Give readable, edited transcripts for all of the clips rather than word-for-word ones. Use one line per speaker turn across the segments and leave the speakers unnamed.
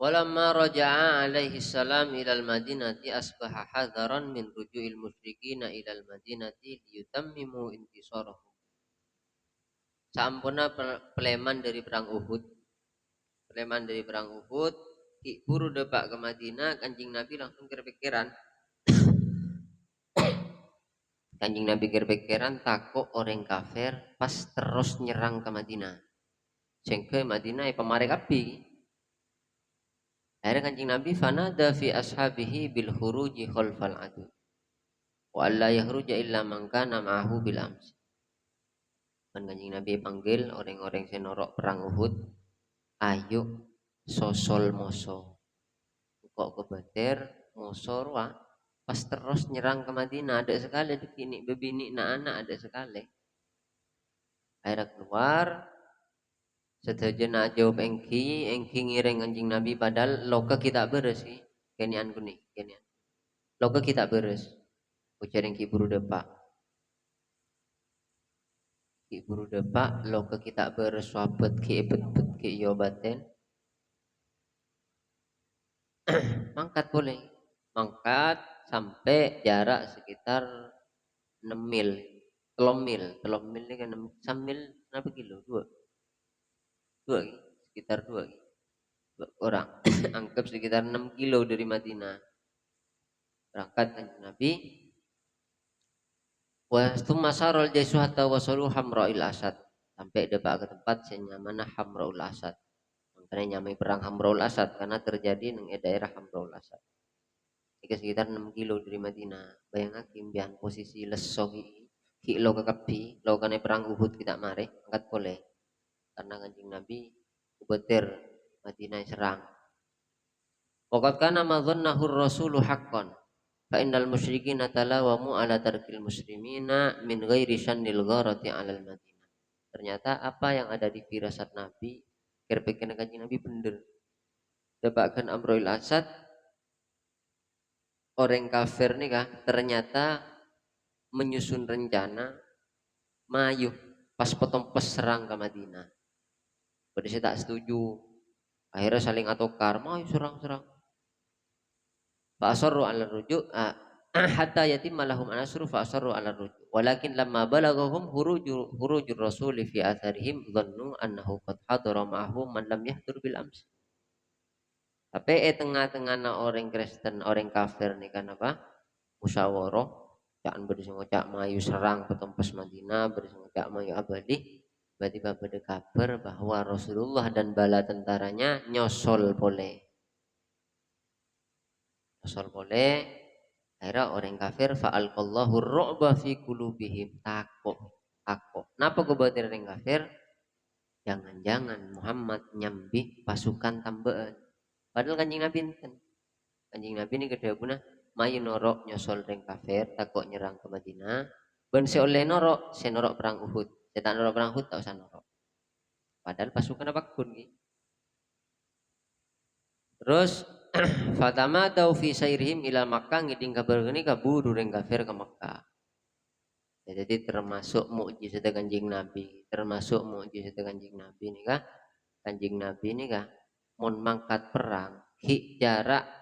Walamma raja'a alaihi salam ilal madinati asbaha hadaran min ruju'il musyrikina ilal madinati liyutammimu intisarahum. Sampuna peleman dari perang Uhud. Peleman dari perang Uhud, buru depak ke Madinah, Kanjeng Nabi langsung kepikiran. Kanjeng Nabi kepikiran takut orang kafir pas terus nyerang ke Madinah. Sehingga Madinah pemarek api. Akhirnya Kanjeng Nabi fanada fi ashabihi bil khuruji khalfal adu. Wa alla yahruja illa man kana ma'ahu bil amsi. Kan Kanjeng Nabi panggil orang-orang senorok perang Uhud, ayo sosol moso. Kok kebeter moso ruah pas terus nyerang ke Madinah ada sekali begini bebini na anak ada sekali. Akhirnya keluar setelah jawab engki ngiring Kanjeng Nabi padahal loka kita beres sih. Kenian kuning, kenian. Loka kita beres. Ujar engki buru depak. Ki buru depak loka kita beres wabet ki ebet-bet ki yobaten. Mangkat boleh. Mangkat sampai jarak sekitar 6 mil. 3 mil ini kan 6 mil berapa kilo? 2 sekitar 2 orang. Anggap sekitar 6 kilo dari Madinah. Berangkat Kanjeng Nabi. Wa tsumma sarul jaisu hatta wasalu Hamra'il Asad. Sampai depak ke tempat senyamanah Hamra'ul Asad. Makanya nyamai perang Hamra'ul Asad karena terjadi di daerah Hamra'ul Asad. Jika sekitar 6 kilo dari Madinah. Bayangkan biar posisi lesogi ki lo kekapi lo kane perang Uhud kita mare angkat boleh karena Kanjeng Nabi kubeter Madinah serang. Waqad kana madhannahu ar-rasulu haqqan fa innal musyrikina talawamu ala tarkil muslimina min ghairi syannil gharati 'alal Madinah. Ternyata apa yang ada di firasat Nabi kira-kira Kanjeng Nabi bener. Debakan Amrul Asad orang kafir nih kah ternyata menyusun rencana mayu pas potong pes serang ke Madinah. Berarti saya tak setuju. Akhirnya saling atokar, mayu serang-serang. Fa'asarru ala rujuk hatta yatimma lahum anasru fa'asarru ala rujuk. Walakin lamma balaghahum hurujur rasuli fi atharihim dhannu annahu qad hadara ma'ahum man lam yahdur bil ams. Tapi tengah-tengah orang Kristen, orang kafir nih kan apa? Musyawarah jangan bersengajak mayu serang petempas Madinah bersengajak mayu abadi tiba-tiba pada kabar bahwa Rasulullah dan bala tentaranya nyosol boleh akhirnya orang kafir fa'alqallahu ru'ba fi qulubihim takut kenapa kebatin orang kafir jangan-jangan Muhammad nyambih pasukan tambahan padahal Kanjeng Nabi ini kedua guna mayu norok nyosol ring kafir takut nyerang ke Madinah ben se oleh norok se norok perang Uhud se tak norok perang Uhud tak usah norok padahal pasukan apa kun terus fatama tau fi sairihim ila Makkah ngiding kabar gini kaburu ring kafir ke Makkah ya, jadi termasuk mukjizat Kanjeng Nabi ini kah Kanjeng Nabi ini kah mun mangkat perang jarak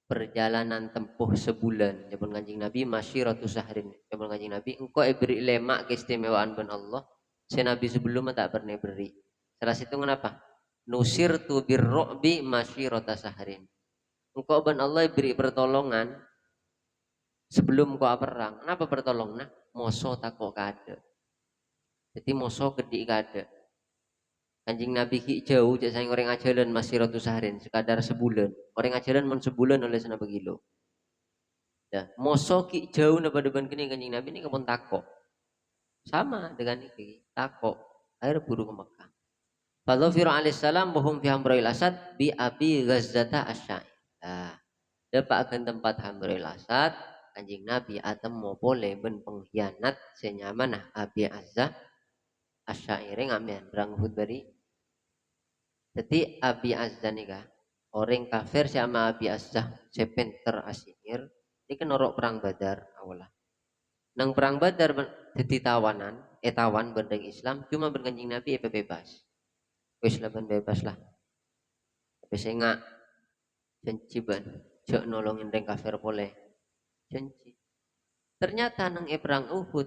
perjalanan tempuh sebulan jabun Kanjeng Nabi masyiratu sahrin jabun Kanjeng Nabi engkau beri lemak keistimewaan ben Allah si Nabi sebelumnya tak pernah beri salah situ kenapa nusir tu birru'bi masyirata sahrin engkau ben Allah beri pertolongan sebelum kau perang kenapa pertolongan moso takut kada jadi moso gede kada Kanjeng Nabi ki jauh cek sayang orang ajalan masih ratu sahrin sekadar sebulan orang ajalan men sebulan oleh sana begilo ya moso ki jauh napa depan kini Kanjeng Nabi ini kepun takok sama dengan ini takok akhir buru ke Mekah Fadhafir alaihissalam wahum fi hamrail asad bi abi ghazzata asyai nah dapat akan tempat hamrail asad Kanjeng Nabi atem mau boleh ben pengkhianat senyamanah abi azza asyairi ngamen berang Uhud bari jadi Abi Azza nih kah orang kafir sama Abi Azza sepenter asinir ini kan norok perang Badar awalah nang perang Badar jadi tawan bendeng Islam cuma berkanjing Nabi bebas wis lah bebas lah Tapi saya nggak janji ban, cek nolongin orang kafir boleh, janji. Ternyata nang perang Uhud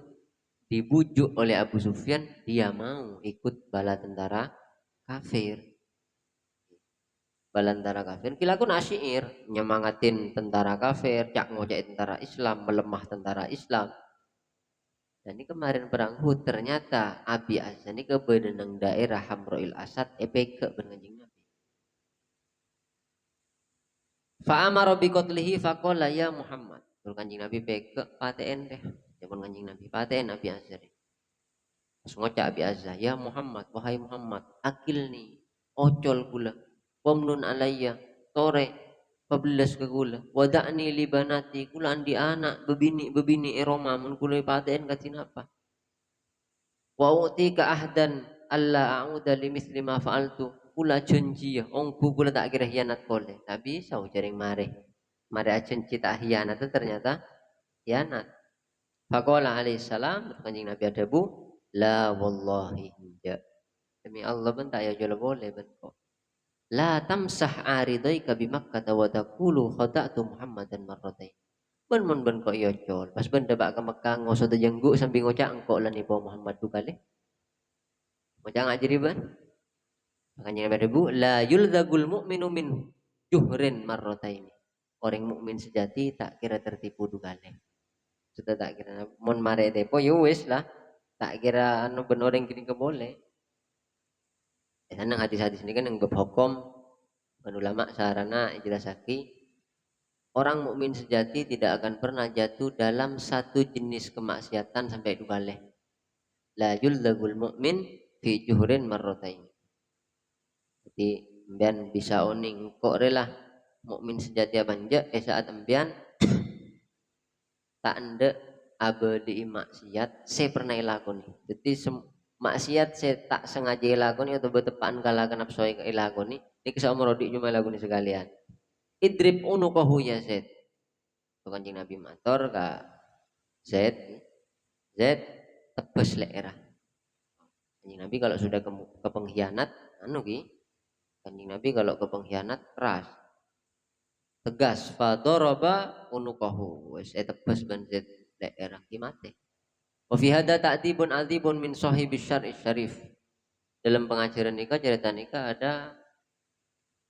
dibujuk oleh Abu Sufyan, dia mau ikut bala tentara kafir. Bala tentara kafir, kila kun asyir nyemangatin tentara kafir, cak ngojek tentara Islam, melemah tentara Islam. Dan ini kemarin perang Uhud ternyata Abi Azza ini kebedenang daerah Hamroil Asad epeke benanjing Nabi. Fa'amara biqatlihi faqala ya Muhammad. Terus kanjing Nabi peke paten deh. Jaman kanjing Nabi paten Abi Azza. Terus ngocak Abi Azza, ya Muhammad, wahai Muhammad, akilni, ocol kula, pomnun alayya, tore, pabelas ke kula, wada'ni libanati, kula andi anak, bebini eroma, mun kula paten katin apa. Wa utika ahdan alla a'uda limithli ma fa'altu, kula janji ya, ongku kula tak kira hianat kole. Tapi sau jaring mare ajanji tak hianat itu ternyata hianat. Faqala alaihi salam, kanjeng Nabi ada bu, la wallahi tidak. Demi Allah ben tak ya jolo boleh ben kok. La tamsah aridaika bi Makkah wa taqulu khada'tu Muhammadan marratain. Ben kok ya jol. Pas ben debak ke Mekah ngoso te jenggu sambil ngocak engkok lan ipo Muhammad du kali. Ngocak ngak jadi ben. Makanya Nabi ada bu, la yuldagul mu'minu min juhrin marratain. Orang mukmin sejati tak kira tertipu du kali. Sudah tak kira mon mare depo yo wis lah. Tak kira anu ben orang gini ke boleh. Nang hadis-hadis ini kan yang berhukum ulama sarana jelasaki orang mukmin sejati tidak akan pernah jatuh dalam satu jenis kemaksiatan sampai dua kali. La yuldagul mu'min fi juhurin marrotain. Jadi embian bisa oning kok rela mukmin sejati abanja saat embian tak ende abadi maksiat saya pernah ilakoni. Jadi maksiat saya tak sengaja ilakoni atau betepaan kalakan nafsu ilakoni ini kisah umrodik cuma ilakoni sekalian. Idrib unukahu ya Zaid. Kanjeng Nabi matur ka Zaid, Zaid tebas leerah. Kanjeng Nabi kalau sudah ke pengkhianat anu ki, Kanjeng Nabi kalau ke pengkhianat keras. Tegas fadoroba unukahu wis tebas ban Zaid leerah ki mate. Wa fi hadza ta'dibun adzibun min sahibis syar'i syarif. Dalam pengajaran nikah cerita nikah ada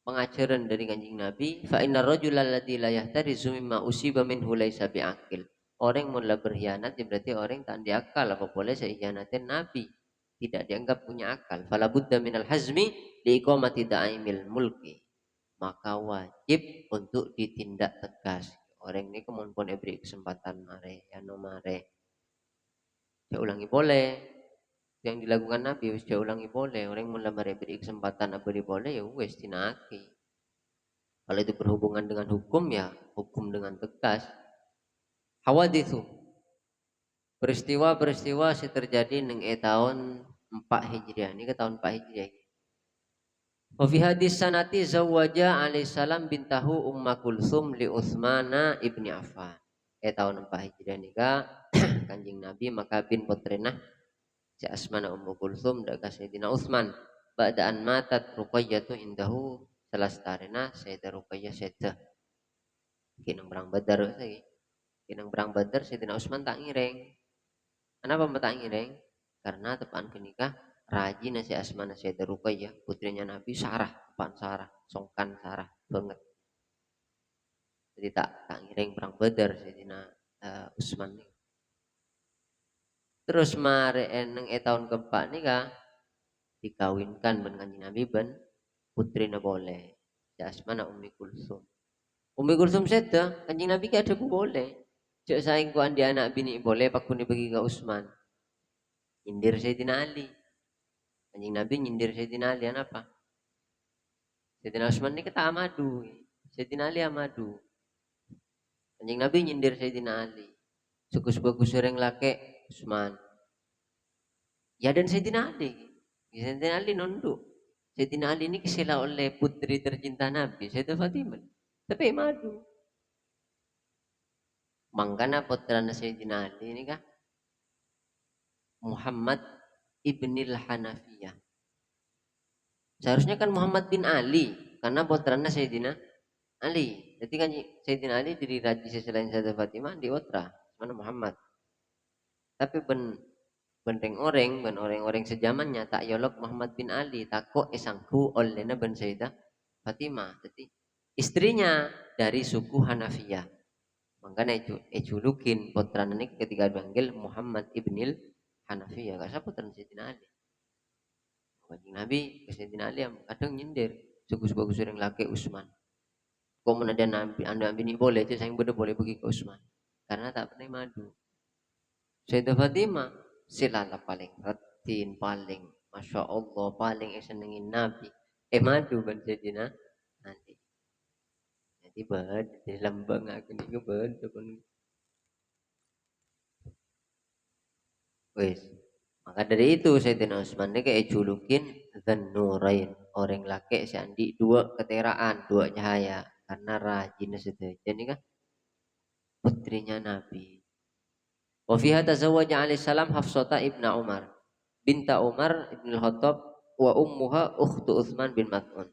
pengajaran dari kanjeng Nabi, fa innar rajula alladzi la yahtarizu mimma usiba minhu laisa biaqil. Orang mula berkhianat berarti orang tak diakal, apa boleh sehianatin Nabi, tidak dianggap punya akal. Fala budda minal hazmi li iqamati da'imil mulki. Maka wajib untuk ditindak tegas. Orang ini kemudian pun beri kesempatan mare, ya no mare. Saya ulangi boleh. Yang dilakukan Nabi wis dia ulangi boleh. Orang mula mare beri kesempatan beri boleh ya wis tinaki. Kalau itu berhubungan dengan hukum ya hukum dengan tegas. Hawadithu peristiwa-peristiwa yang terjadi neng tahun 4 Hijriah ini ke tahun 4 Hijriah. Wa fi hadis sanati zawwaja alaihissalam bintahu Umma Kulsum li Utsmana ibni Affan. Tahun 4 Hijriah nikah Kanjeng Nabi maka bin putrinah si Asmana Ummu Kulsum daga Sayyidina Utsman ba'daan matat Ruqayyah indahu salastarina Sayyidah Ruqayyah Sayyidah kinang perang Badar lagi. Kinang perang Badar Sayyidina Utsman tak ngireng. Kenapa tak ngireng? Karena tepaan kenikah rajin si Asmana Sayyidah Ruqayyah putrinya Nabi Sarah, tepaan Sarah, songkan Sarah banget. Jadi tak ngireng perang Badar Sayyidina Utsman nih. Terus mare eneng tahun keempat nikah dikawinkan dengan kanjeng Nabi ben putrina boleh. Si Asmana Ummi Kulsum. Ummi Kulsum seda kanjeng Nabi gak ada boleh. Cek saing ku andi anak bini boleh pakuni bagi ke Utsman. Nyindir Sayyidina Ali. Kanjeng Nabi nyindir Sayyidina Ali apa? Sayyidina Utsman ini kata amadu. Sayyidina Ali amadu. Kanjeng Nabi nyindir Sayyidina Ali. Suku-suku kusureng laki Utsman. Ya dan Sayyidina Ali. Sayyidina Ali nunduk. Sayyidina Ali ini kesila oleh putri tercinta Nabi, Sayyidah Fatimah. Tapi madu. Mangkana putra Sayyidina Ali ini kah? Muhammad ibnil Hanafiyah. Seharusnya kan Muhammad bin Ali. karena putranya Sayyidina Ali. Jadi kan Sayyidina Ali jadi raja selain Sayyidah Fatimah di putra mana Muhammad. Tapi ben orang-orang sejamannya tak yolok Muhammad bin Ali takut esangku olehna ben Sayyidah Fatimah. Jadi istrinya dari suku Hanafiyah. Makanya julukin putra ini ketika dipanggil Muhammad ibnil Hanafiyah. Kasih putra Sayyidina Ali. Kanjeng Nabi ke Sayyidina Ali yang kadang nyindir. Bagus-bagus orang laki Utsman. Kok mana ada Nabi, anda bini boleh, itu saya bener boleh pergi ke Utsman. Karena tak pernah madu. Sayyidah Fatimah silala paling retin, paling Masya Allah, paling senengin Nabi. Madu kan Sayyidina nanti. Jadi di lambang aku ni kebed pun. Wes. Maka dari itu Sayyidina Utsman ni kayak julukin Dzannurain, orang laki seandi dua keteraan, dua cahaya karena rajin sedaya. Jadi kan putrinya Nabi. Wa fiha tazawwaja alaihi salam Hafsata ibna Umar binta Umar ibn al-Khattab wa ummuha ukhtu Utsman bin Mas'un.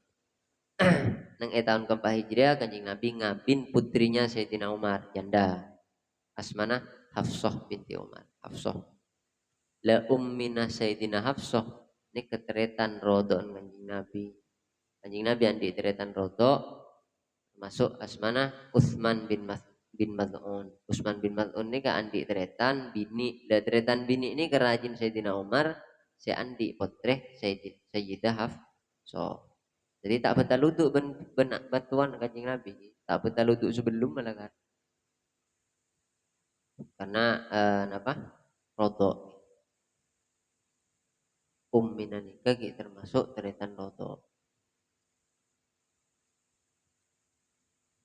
Nang tahun keempat Hijriah Kanjeng Nabi ngabin putrinya Sayyidina Umar janda. Asmana Hafsah binti Umar. Hafsah. La ummina Sayyidina Hafsah ini keteretan rodon Kanjeng Nabi. Kanjeng Nabi andi teretan rodo masuk asmana Utsman bin Maz'un. Utsman bin Maz'un ini ke andi teretan bini. Da teretan bini ini kerajin Sayyidina Umar si andi potreh Sayyidah Hafsah. Jadi tak betul luduk bantuan Kanjeng Nabi. Tak betul luduk sebelum malah kan. Karena apa? Rodo. Ummina nikah termasuk teretan rodo.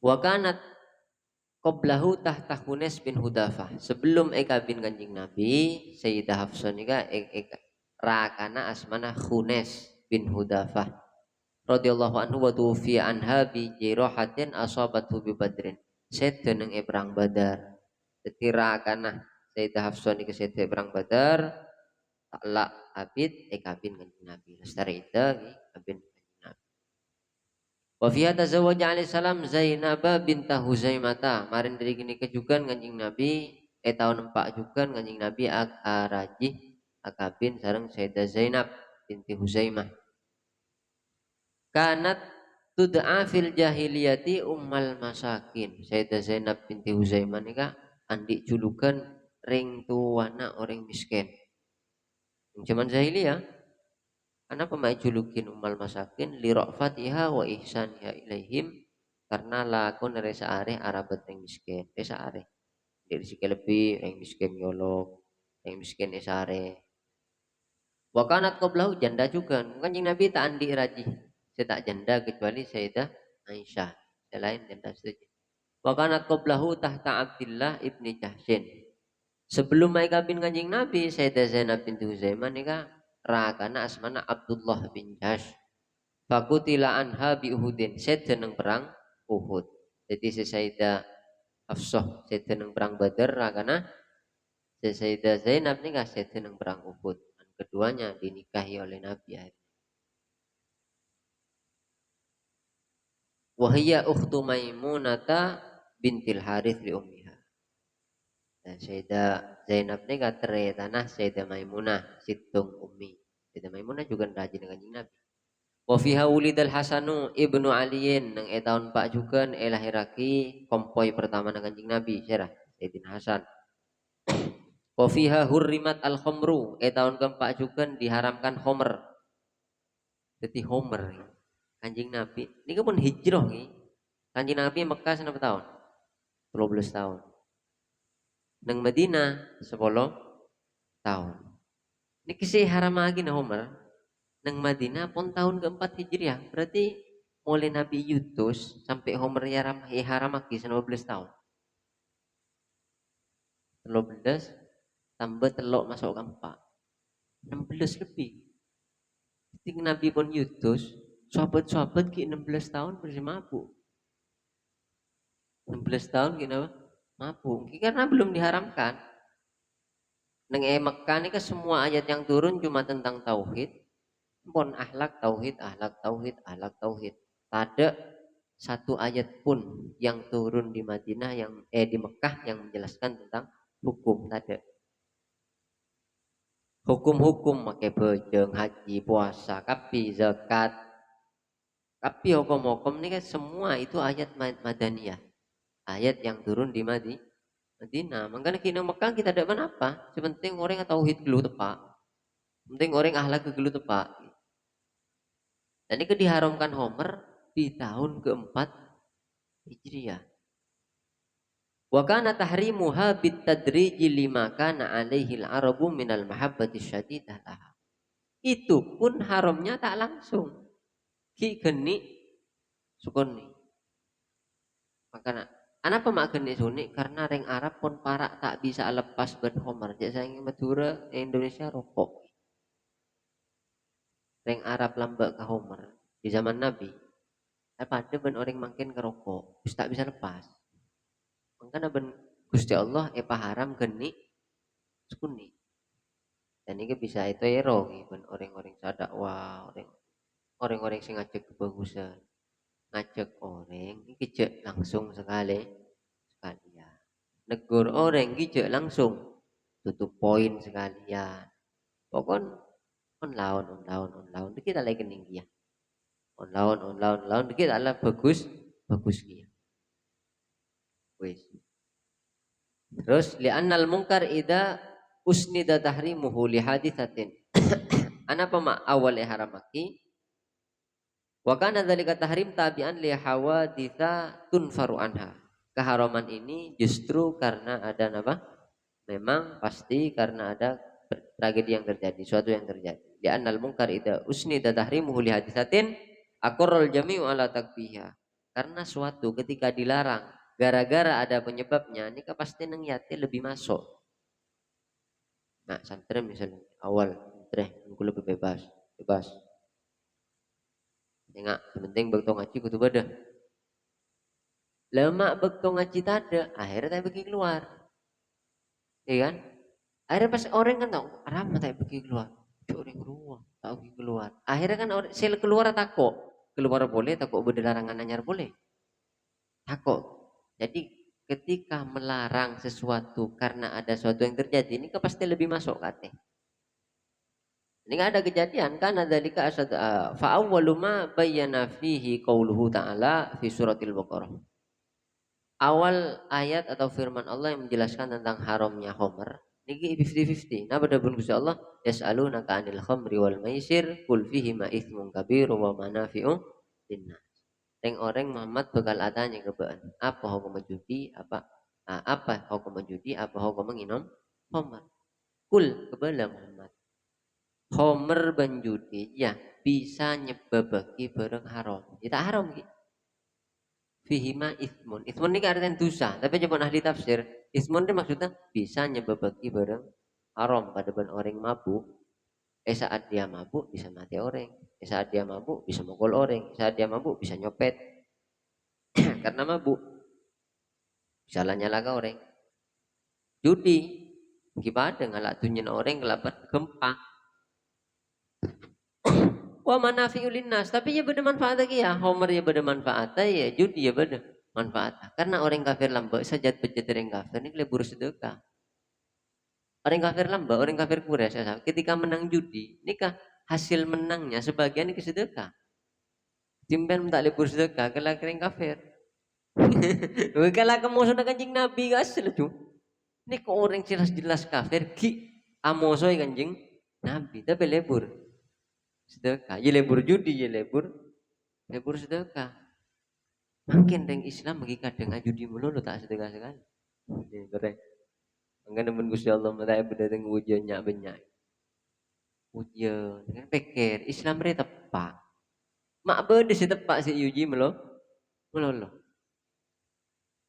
Wakanat qablahu tahta Khunes bin Hudafah. Sebelum eka bin Kanjeng Nabi, Sayyidah Hafsah nika rakana asmana Khunes bin Hudafah radhiyallahu anhu wa tufiya anha bi jirahatin asabathu bi badrin. Sedeneng perang Badar. Dadi rakana Sayyidah Hafsah nika sedhe perang Badar. Takla abid eka bin Kanjeng Nabi. Lestari itu abin wa fiha tazawwaja alaihi salam Zainab bintah Huzaimata. Marin dari gini kejukan Kanjeng Nabi tahun 4 juga Kanjeng Nabi rajih akabin sareng Sayyidah Zainab binti Huzaimah. Kanat tud'a fil jahiliyati ummal masakin. Sayyidah Zainab binti Huzaimah nika andi julukan ring tuana orang miskin. Zaman jahiliyah kenapa mai julukin umal masakin li ra'fatiha wa ihsaniha ilaihim karena laku nere saare arabat yang miskin saare dari siki lebih yang miskin yolok yang miskin saare wa kanat qablahu janda juga Kanjeng Nabi tak andi raji saya tak janda kecuali Sayyidah Aisyah selain janda saja wa kanat qablahu tahta Abdillah ibni Jahsyin sebelum mai kabin Kanjeng Nabi Sayyidah Zainab binti Huzaimah nikah rakana asmana Abdullah bin Jahsh fakutila anha bi Uhudin sedeneng perang Uhud jadi si Sayyidah Hafsah sedeneng perang Badar rakana si Sayyidah Zainab nikah sedeneng perang Uhud dan keduanya dinikahi oleh Nabi wahia ukhtu Maimunata bintil Harith li ummiha dan Sayyidah Zainab nikah tere tanah Sayyidah Maimunah situng ummi. Sayyidah Maimunah juga rajin dengan Nabi. Wa fiha wulidal Hasanu ibnu Aliin nang tahun 4 juga lahiraki kompoi pertama dengan Kanjeng Nabi syarah Sayyidina Hasan. Wa fiha hurrimat al khamru tahun keempat juga diharamkan homer. Jadi homer Kanjeng Nabi ini pun hijrah nih. Kanjeng Nabi Mekah berapa tahun? 12 tahun. Nang Madinah 10 tahun. Ini kisah haram lagi nah Umar. Nang Madinah pun tahun keempat Hijriah. Berarti mulai Nabi yutus sampai Umar haram lagi 12 tahun. 13 tambah telok masuk keempat. 16 lebih. Jadi Nabi pun yutus. Sahabat-sahabat ke 16 tahun bersih mabuk. 16 tahun kenapa? Mabuk. Karena belum diharamkan. Neng Mekah ini kan semua ayat yang turun cuma tentang tauhid. Pon ahlak tauhid, ahlak tauhid, ahlak tauhid. Tak ada satu ayat pun yang turun di Madinah di Mekah yang menjelaskan tentang hukum, tak ada. Hukum-hukum pakai bejeng, haji, puasa, kapi, zakat, tapi hukum-hukum ini kan semua itu ayat madaniyah, ayat yang turun di Madinah. Makanya kini Mekah kita ada apa? Sepenting orang yang tauhid dulu tepak, penting orang ahlak dulu tepak. Dan ini diharamkan Homer di tahun keempat Hijriah. Wa kana tahrimuha bitadriji lima kana alaihi al-arabu minal mahabbati syadidah laha. Itu pun haramnya tak langsung. Ki geni sukoni. Makanya kenapa mak geni suni? Karena reng Arab pun parak tak bisa lepas ben Homer. Jadi saya ingin Madura Indonesia rokok. Reng Arab lambak ke Homer di zaman Nabi. Apa ada ben orang makin ngerokok, terus tak bisa lepas. Makanya ben Gusti Allah haram geni sukuni. Dan ini bisa itu ero ben orang-orang sadak wah orang-orang sing ngajak kebagusan, ngajak orang iki jek langsung sekalian. Negur orang iki langsung tutup poin sekalian. Pokon on laun kita lagi kening ya. On laun kita lah bagus dia. Wis. Terus li'annal munkar idza usnida tahrimuhu li haditsatin. Anapa mak awal haramaki? Wa kana dzalika tahrim tabi'an li hawaditsa tunfaru anha. Keharaman ini justru karena ada apa? Memang pasti karena ada tragedi yang terjadi, suatu yang terjadi. Li'annal munkar idza usnida tahrimuhu li haditsatin aqarral jami'u ala takbiha. Karena suatu ketika dilarang gara-gara ada penyebabnya, ini pasti nengyati lebih masuk. Nah, santren misalnya awal aku lebih bebas. Enggak, penting bekto ngaji kudu badah. Lemak bekto ngaji tada, akhirnya tak pergi keluar. Iya kan? Akhirnya pas orang kan tahu, ramah tak pergi keluar. Orang ruang, tak pergi keluar. Akhirnya kan orang sel keluar takut. Keluar boleh, takut berlarangan anyar boleh. Takut. Jadi ketika melarang sesuatu karena ada sesuatu yang terjadi, ini pasti lebih masuk kate. Ini ada kejadian kan ada lika asad fa awwalu ma bayyana fihi qauluhu ta'ala fi suratil Baqarah. Awal ayat atau firman Allah yang menjelaskan tentang haramnya khamr niki 50-50. Nah pada pun Gusti Allah yas'alunaka 'anil khamri wal maisir qul fihi ma itsmun kabir wa manafi'u linnas. Orang Muhammad bakal adanya kebaan. Apa hukum judi? Apa hukum judi? Apa hukum menginum khamr? Kul kepada Muhammad. Khamr ban judi ya bisa nyebabaki barang haram. Kita haram gitu. Fihima ismun. Ismun ini artinya dosa. Tapi coba ahli tafsir, ismun ini maksudnya bisa nyebabaki barang haram pada orang mabuk. Saat dia mabuk bisa mati orang. Saat dia mabuk bisa mukul orang. Saat dia mabuk bisa nyopet. Karena mabuk. Bisa nyala ke orang. Judi. Gimana ngalak tunyin orang kelapat gempa. Wa manafi'ul linnas, tapi ya beda manfaat lagi ya. Homer ya beda manfaat ya, judi ya beda manfaat. Karena orang kafir lambak sajat bejat orang kafir ini lebur sedekah. Orang kafir lambak, orang kafir Quraisy ketika menang judi, nikah hasil menangnya sebagian ini sedekah. Timben tak lebur sedekah kalau orang kafir. Kalau kamu sudah kanjeng Nabi asal tu. Ini kok orang jelas kafir ki amosoi kanjeng Nabi tapi lebur sedekah, ya lebur judi, ya lebur sedekah. Makin ring Islam bagi kadang judi mulu tak sedekah sekali. Ya, keren. Mangga nemen Gusti Allah mata berdatang ujian nyak banyak. Ujian dengan pikir Islam re tepak. Mak bede si tepak si uji melolo.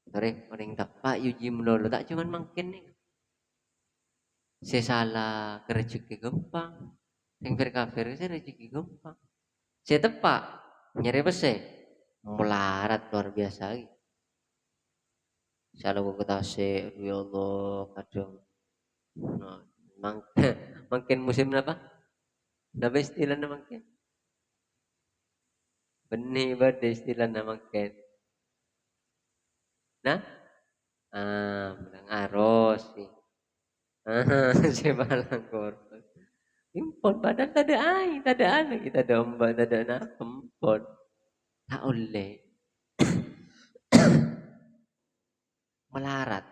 Orang tepak uji melolo tak cuman makin nih. Saya salah kerejeki gampang. Yang kafir saya rezeki gampang. Saya tepak nyari bese melarat luar biasa. Saya lagu ketase, ya Allah kadang. Nah, makin musim apa? Apa istilahnya makin? Benih bade istilah nama ken. Nah, menang aros sih. Si balang korban. Impon padahal tak ada air, tak ada anak, kita ada ombak, tak ada anak, impon. Tak oleh melarat.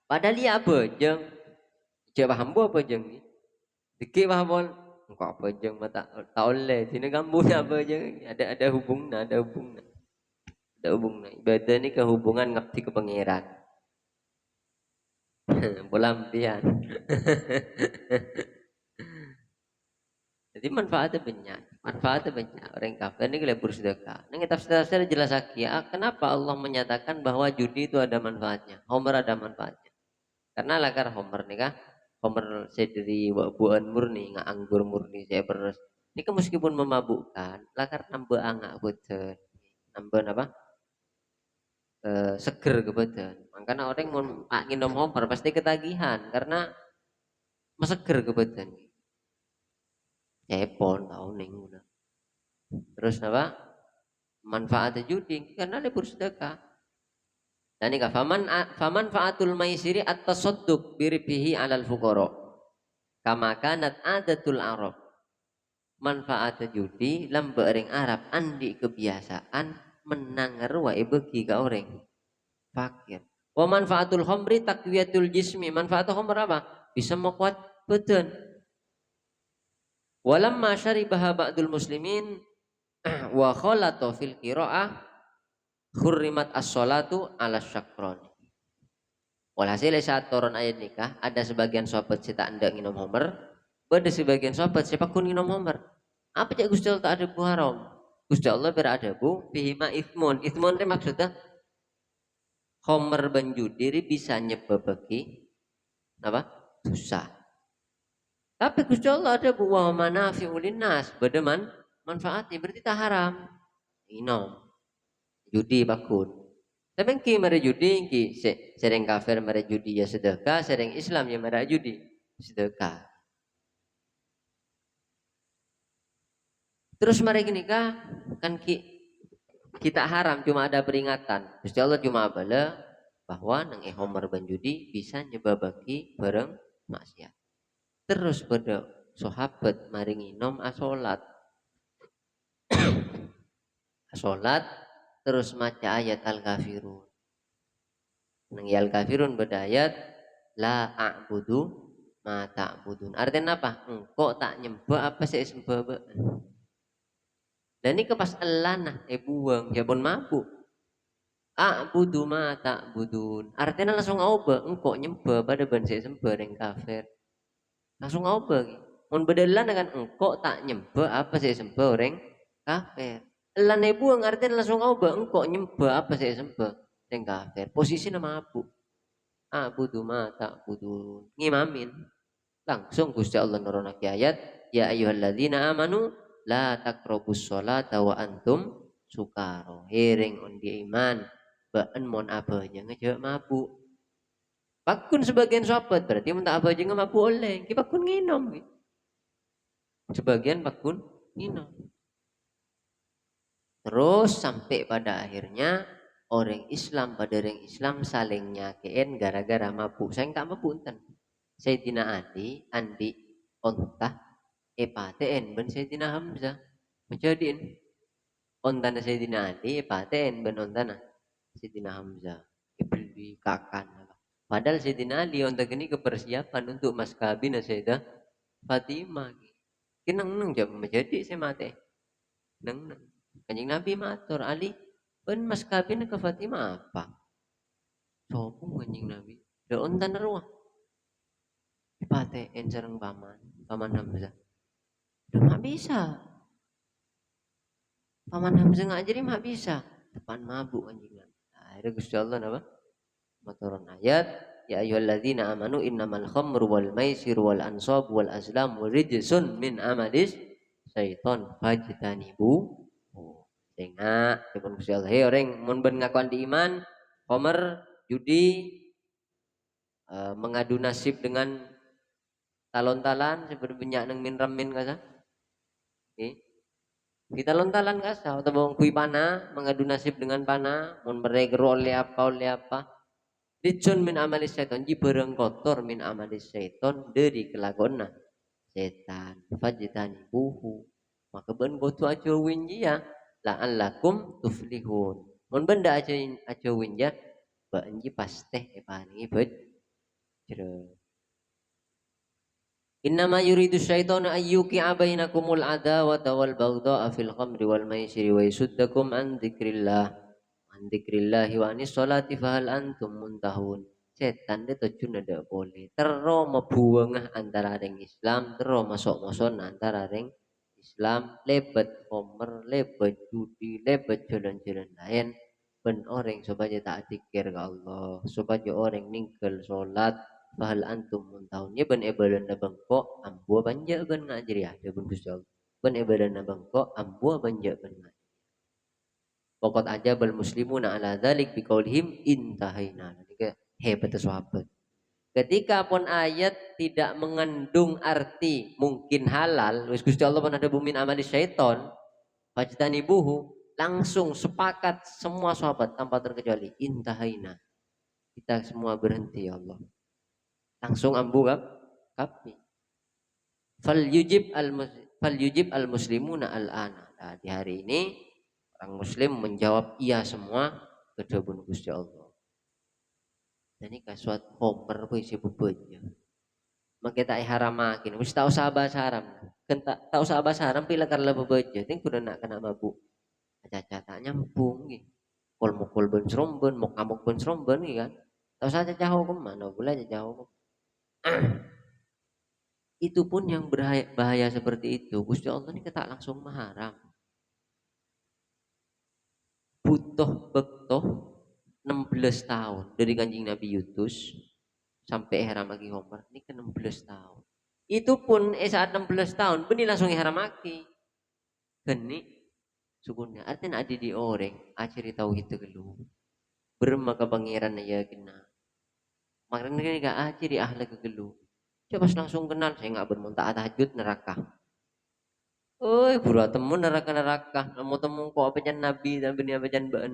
Padahal dia apa jeng? Cek hamba apa jeng ni? Dikit paham engkau apa jeng mata tak oleh. Sini kampungnya apa jeng? Ada hubungnya, ada hubungnya. Ada hubungnya. Ibadah ni kehubungan ngabdi ke pangeran. Pelampian. Jadi manfaatnya banyak. Manfaatnya banyak. Orang kafir ini kalau bersedekah. Ini tafsir jelas lagi. Kenapa Allah menyatakan bahwa judi itu ada manfaatnya? Homer ada manfaatnya. Karena lakar Homer nih kah? Homer sederi buan murni, nggak anggur murni saya beres. Ini kan meskipun memabukkan, lakar nambah angak betul. Nambah apa? Seger kebetulan. Makanya orang mau minum Homer pasti ketagihan karena meseger kebetulan. Cepon tahu ning udah. Terus apa? Manfaatnya judi karena dia bersedekah. Dan ini faman faatul maisiri at-tasadduq biribihi alal fuqara. Kama kanat adatul Arab. Manfaatnya judi lambe ring Arab andi kebiasaan menangar wae bagi ka orang fakir. Wa manfaatul khamri taqwiyatul jismi. Manfaatnya khamr apa? Bisa menguat badan. Walamma syaribaha ba'dul muslimin wa khalata fil qiraah hurrimat as-sholatu ala syakroni. Walhasil saat turun ayat nikah ada sebagian sahabat si tak hendak minum homer, ada sebagian sahabat siapa kun minum homer. Apa cak Gusti Allah tak ada bu haram? Gusti Allah berada bu bihima ithmun. Ithmun itu maksudnya homer banjudiri bisa nyebabaki apa? Susah. Tapi Gusti Allah ada bu wa manafi'ul linnas, bedeman manfaatnya berarti tak haram. Minum judi bakun. Tapi ki mara judi ki sering kafir mara judi ya sedekah, sering Islam ya mara judi sedekah. Terus mari gini kah kan kita haram cuma ada peringatan. Gusti Allah cuma bala bahwa nang homer banjudi bisa nyebabaki bareng maksiat. Terus pada sahabat mari nginom asolat. Asolat terus maca ayat al-kafirun. Nang al-kafirun berdayat la a'budu ma ta'budun. Artinya apa? Engkau tak nyembah apa sih sembah. Dan ini kepas elana buang jabon mabuk. A'budu ma ta'budun. Artinya langsung oba engkau nyembah pada ban sih sembah yang kafir. Langsung oba. Mun bedelan dengan engkau tak nyembah apa sih sembah orang kafir. Elana buang artinya langsung oba engkau nyembah apa sih sembah yang kafir. Posisi nama mabuk. A'budu ma ta'budun. Ngimamin. Langsung Gusti Allah nurunake ayat ya ayyuhalladzina amanu la taqrabus sholata wa antum sukaro. Hering undi iman baan mon apa aja ngejak mabuk. Pakun sebagian sahabat berarti mun tak apa aja mabuk oleh. Ki pakun nginom. Sebagian pakun nginom. Terus sampai pada akhirnya orang Islam pada orang Islam saling nyakein gara-gara mabuk. Saya tak mabuk enten. Sayyidina Andi ontah epaten ben Sayyidina Hamzah menjadiin ontana Sayyidina Ali epaten ben ontana Sayyidina Hamzah ibli kakan. Padahal Sayyidina Ali ontah gini kepersiapan untuk mas kabin Sayyidah Fatimah. Kinang nang jam menjadi saya mate. Nang Kanjeng Nabi matur Ali ben mas kabin ke Fatimah apa? Sopong Kanjeng Nabi. Da ontana ruah. Paten sareng paman Hamzah. Udah mak bisa. Paman Hamzah ngajari mak bisa. Depan mabuk anjing. Akhirnya Gusti Allah napa? Maturan ayat ya ayyuhalladzina amanu innamal khamru wal maisiru wal ansab wal azlam rijsun min amalis syaiton fajtanibu. Sehingga dipun Gusti Allah he orang mun ben ngakuan di iman, khamr, judi, mengadu nasib dengan talon-talan seperti banyak nang min ramin kasa. Okay. Kita lontalan kasau atau mengkui panah, mengadu nasib dengan panah, mun mereka oleh apa. Rijun min amalis syaiton, ji bareng kotor min amalis syaiton dari kelagona setan. Fajitani buhu. Maka ben gotu aja winjia la'allakum tuflihun. Mun benda aja winja ba enji pasteh paningi bejre. Innama yuridu syaitanu ayyuki'a bainakumul adawata wal baghdha'a fil khamri wal maisiri wa yasuddakum an dzikrillahi wa anis sholati fahal antum muntahun. Setan dia tujuan ada boleh tero mabuangah antara ring Islam tero masuk antara ring Islam lebet homer lebet judi lebet jalan-jalan lain ben orang supaya tak zikir ke Allah supaya orang ningkel sholat fahal antum muntahun ya ben ibadah na bangko ambo banja ben ngajari ada ben Gusti Allah ben ibadah na bangko ambo banja ben ngajari pokok aja bal muslimuna ala dzalik biqaulihim intahaina jadi hebat sahabat ketika pun ayat tidak mengandung arti mungkin halal wis Gusti Allah pun ada bumin amali syaiton fajtanibuhu langsung sepakat semua sahabat tanpa terkecuali intahaina kita semua berhenti ya Allah langsung ambu kapi fal yujib al muslimuna al ana nah, di hari ini orang muslim menjawab iya semua kedebun Gusti Allah dan ini kasuat homer po isi bebeja maka tak haramakin wis tak usah bahasa haram tak usah bahasa haram pila karena bebeja ting kudu nak kena mabuk aja tak nyambung gitu kol mukul ben seromben mau kamuk ben seromben gitu kan tak usah aja jauh kemana boleh aja jauh itu pun yang bahaya seperti itu Gusti Allah ini kita langsung maharam butuh bektoh 16 tahun dari kanjeng Nabi Yunus sampai ihram lagi Homer ini ke 16 tahun itu pun saat 16 tahun benih langsung ihram lagi geni sukunya artinya ada di orang aciri tahu itu gelu bermaka pangeran ya kena makanya ini gak aciri ahli kegelu coba langsung kenal saya nggak bermuntak tahajud neraka oi buru temu neraka mau temu kok apa nabi dan benih apa baan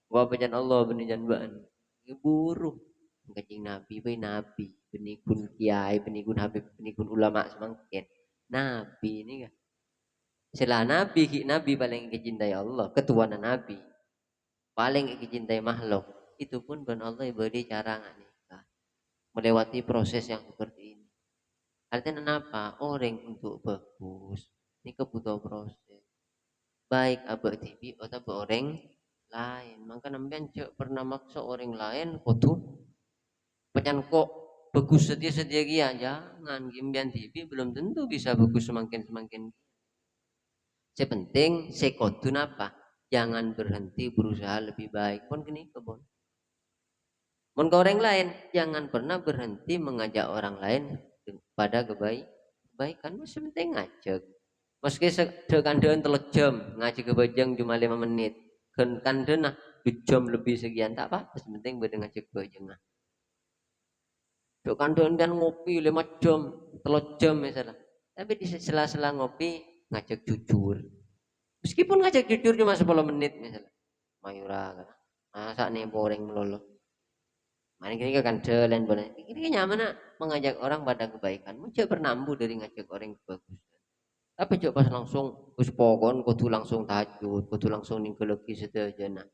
kok apa Allah benih baan buru kancing nabi nabi benih kun kiai benih kun habib benih kun ulama semakin nabi ini kan setelah nabi paling kecintai Allah ketuanan nabi paling kecintai makhluk itu pun ben Allah beri cara nggak nikah melewati proses yang seperti ini artinya apa orang untuk bagus ini kebutuhan proses baik abah TV atau orang lain maka nampian cek pernah maksa orang lain kudu penyan kok bagus sedia kia jangan gimbian TV belum tentu bisa bagus semakin sepenting sekodun apa jangan berhenti berusaha lebih baik pun gini kebon mon ke orang lain jangan pernah berhenti mengajak orang lain pada kebaikan masih penting ngajak meski sekandean telur jam ngaji kebajang cuma 5 menit kan dena jam lebih sekian tak apa penting ber ngajak kebajang kandean kan ngopi 5 jam telur jam misalnya tapi di sela-sela ngopi ngajak jujur meskipun ngajak jujur cuma 10 menit misalnya mayura kan masa nih boring melulu mana kini kan jalan boleh ini nyaman mengajak orang pada kebaikan mencoba bernambu dari ngajak orang kebagusan tapi coba pas langsung us pokon kudu langsung tahajud kudu langsung ningkologi sedajana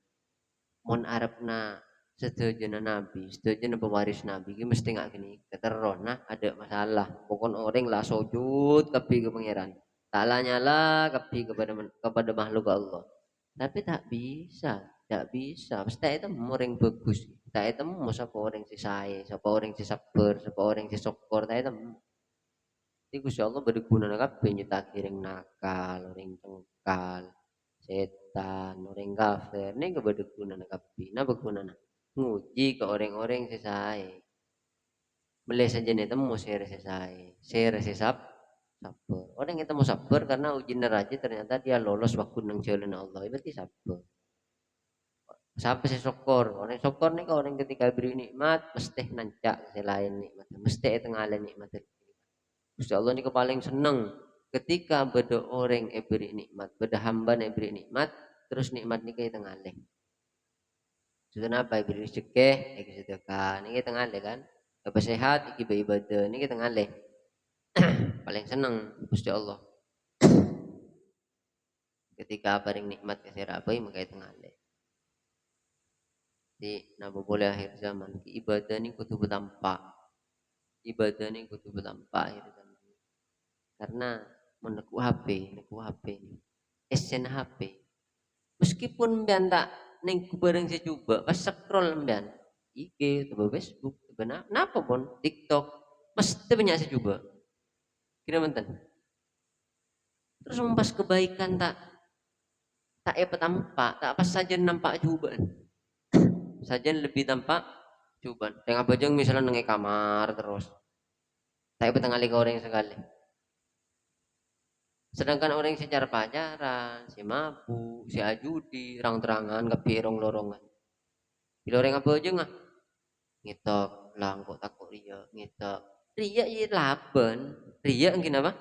mon arabna sedajana nabi sedajana pewaris nabi ini mesti nggak gini keterona ada masalah pokon orang lah sujud kepi ke pangeran tak nyala kepi kepada makhluk Allah tapi tak bisa mesti itu orang bagus tak itu mau siapa orang si saya siapa orang si sabar siapa orang si sokor tak itu itu Gusti Allah berguna kabeh nyetaki ring nakal ring tengkal setan orang kafir ini keberguna kabeh nah berguna nguji ke orang-orang si saya boleh saja nih temu share si sabar orang kita mau sabar karena uji neraja ternyata dia lolos waktu nang jalan Allah berarti sabar sampai si syukur orang syukur nih kalau orang ketika beri nikmat mesti nancak selain nikmat mesti itu ngalahin nikmat Gusti Allah ini paling seneng ketika beda orang beri nikmat, beda hamba beri nikmat, terus nikmat ini kita ngalih. Sudah apa beri rezeki, iki sedekah, ini kita ngalih kan? Apa sehat, iki beribadah, ini kita ngalih. Paling seneng Gusti Allah. Ketika paling nikmat kasih rabai maka itu ngalih. Di nabu boleh akhir zaman, ibadah ini kudu bertampak. Ibadah ini kudu bertampak akhir zaman. Karena meneku HP ini. Esen HP. Meskipun mbian tak ning bareng saya coba pas scroll mbian IG atau Facebook kenapa pun TikTok mesti banyak saya coba kira menten terus mempas kebaikan tak tampak tak apa saja nampak cobaan saja lebih tampak cobaan tengah bajang misalnya nengok kamar terus tak tengah liga orang sekali sedangkan orang yang secara pacaran si mabuk si ajudi terang-terangan kepirong lorongan bila orang apa aja nggak ngitok lang kok takut ria ngitok ria ya laban ria mungkin apa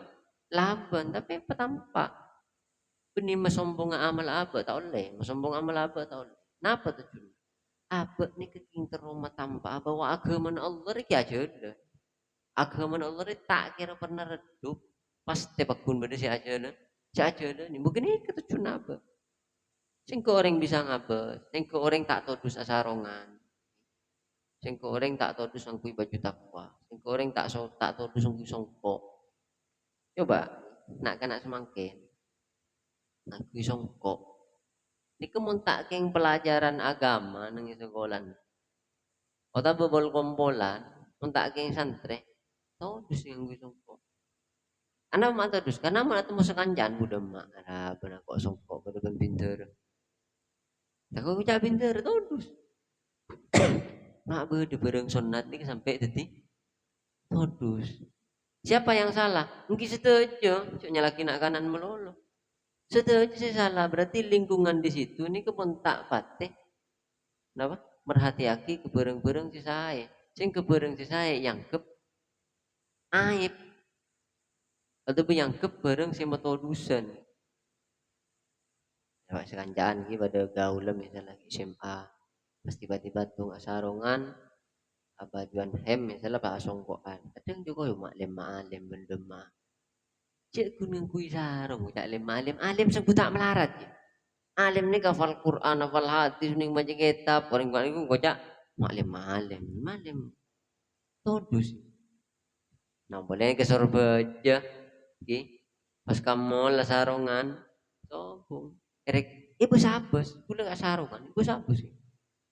laban tapi petampak benih mesombong amal apa tak oleh mesombong amal apa tak oleh napa tuh apa nih keking teruma tanpa bahwa agama Allah iki aja deh agama Allah ini tak kira pernah redup pasti bakun beda si aja deh nih mungkin ini ketujuan apa sing orang bisa ngabes sing orang tak tahu dosa sarongan sing orang tak tahu dus ngangkui baju takwa sing orang tak tahu dus ngangkui songkok coba nak kena semangkin ngangkui songkok ini kemun tak keng pelajaran agama nang sekolah otak bebol kompolan untuk keng santri tahu dus ngangkui songkok anak mak tahu dus karena mak temu sekanjan budak mak ada benar kok songkok pada ben pinter tak kau cak pinter tahu dus mak berde bareng sunat ni sampai detik todus. Siapa yang salah? Mungkin setuju, cuk nyalaki nak kanan melulu. Setuju sih salah, berarti lingkungan di situ ini kepun tak pateh. Kenapa? Merhati-hati kebereng-bereng si saya. Sing kebereng si saya yang kep aib. Ataupun yang kebereng si metodusen. Coba sekanjaan ki pada gaul misalnya SMA. Pas tiba-tiba tung asarongan abajuan hem misalnya pak songkoan. Kadang juga yo maklem maklem bendema. Cek gunung kui sarung cak alim alim alim sebut tak melarat ya. Alim ni kafal Quran hafal hadis ning baca kitab paling paling ku kocak maklem alim malim todus. Nah boleh ke sorbeja ki pas kamu lah sarungan sombong erek ibu sabes kula gak sarungan ibu sabes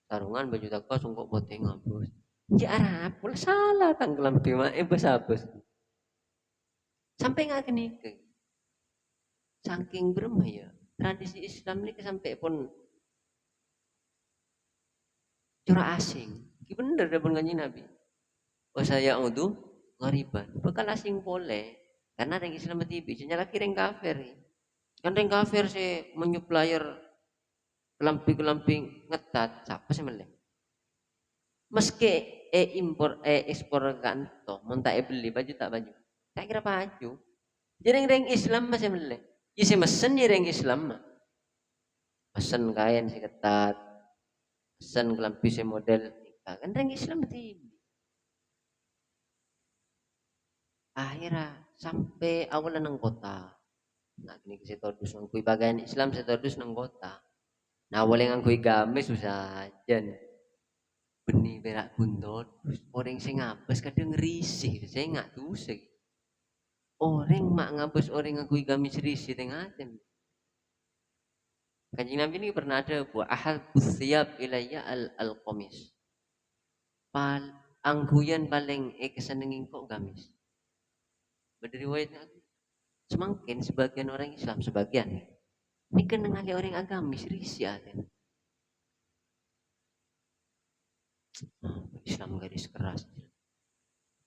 sarungan baju takwa sungkok boteng ngabus Arab pula salah tanggelam bima ibu sabes sampai nggak gini saking bermah ya tradisi Islam ini sampai pun curah asing bener dah ngaji Nabi oh saya untuk ngariban bakal asing boleh karena yang Islam TV nyala kiring kafir kan yang kafir sih menyuplayer kelamping-kelamping ngetat siapa sih melek meski impor ekspor kanto monta beli baju tak baju tak kira baju jadi yang Islam masih melek isi mesen yang Islam mah mesen kain si ketat mesen kelampi si model kan yang Islam TV akhirnya sampai awalan nang kota nah kini kita todus ngangkui bagian Islam saya todus nang kota nah boleh ngangkui gamis susah jan benih berak buntut orang sing ngabes kadang risih saya nggak tuh sih orang mak ngabes orang ngangkui gamis risih tengah tem kanjeng Nabi ini pernah ada buat ahad siap ilayya al qamis pal angguyan paling kesenengin kok gamis berdiriwayatnya semakin sebagian orang Islam sebagian ini kan ngali orang agamis risih ada Islam garis keras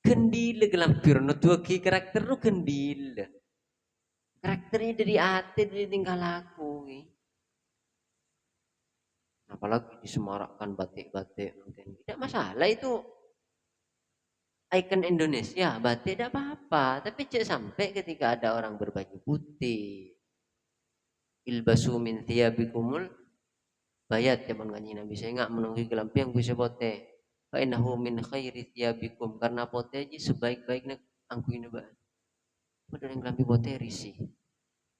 kendile gelampir no tua ki karakter lu kendile karakternya dari hati dari tingkah laku apalagi disemarakkan batik-batik mungkin tidak masalah itu ikon Indonesia, batik tidak apa-apa. Tapi cek sampai ketika ada orang berbaju putih, ilbasu min thiyabikumul bayat zaman kanjeng Nabi, saya nggak menunggu kelampi yang bisa pote. Fa innahu min khairi thiyabikum, karena pote aja sebaik-baiknya angkuin ba. Udah yang kelampi pote risih.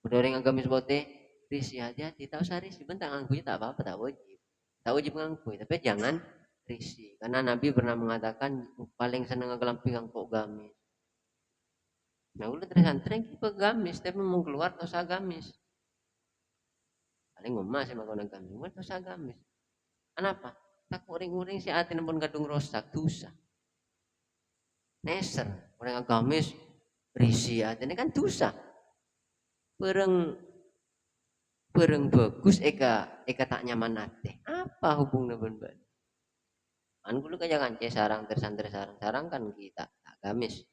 Udah orang agamis pote risih, hati-hati. Tak usah risih, bentang angkuin tak apa-apa, tak wajib. Tak wajib ngangkui, tapi jangan risih. Karena Nabi pernah mengatakan paling seneng kelampi angkok gamis. Nah udah tersantren kita gamis, tapi mau keluar tak usah gamis. Paling ngomong sih makan gamis, tak usah gamis. Kenapa? Tak uring-uring si atin pun kadung rosak, dosa. Neser, orang agamis risi atin kan dosa. Pereng pereng bagus eka tak nyaman ate. Apa hubungnya bener? Kan dulu kayak kan sarang tersantren sarang kan kita tak gamis.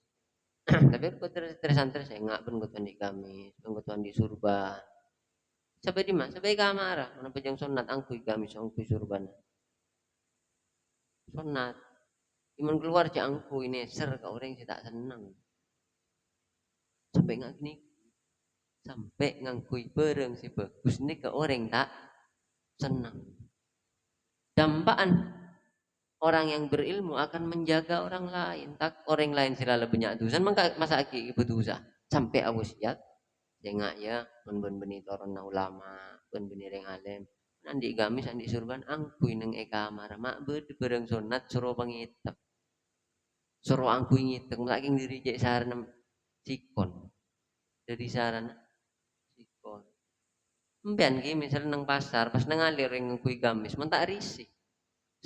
Tapi aku tersantren saya nggak pun di gamis, pun di surban. Sampai di mana? Sampai kamar. Mana pejang sunat angkui gamis angkui surban. Sunat. Iman keluar cak angku ini ser ke orang yang tak senang. Sampai nggak gini. Sampai ngangkui bareng si bagus ini ke orang tak senang. Dampaan orang yang berilmu akan menjaga orang lain. Tak orang lain selalu banyak dosa. Masa aki berdosa. Sampai awasiat. Jengak ya. Men-beni torona ulama. Ben-beni yang alim. Nanti gamis, nanti surban. Angkui neng eka marah. Mak bereng sunat suruh pengitap. Suruh angkui ngitek. Saking diri jek saran sikon. Dari saran sikon. Mbian ki misalnya nang pasar pas nang alir yang ngukui gamis mentak risih.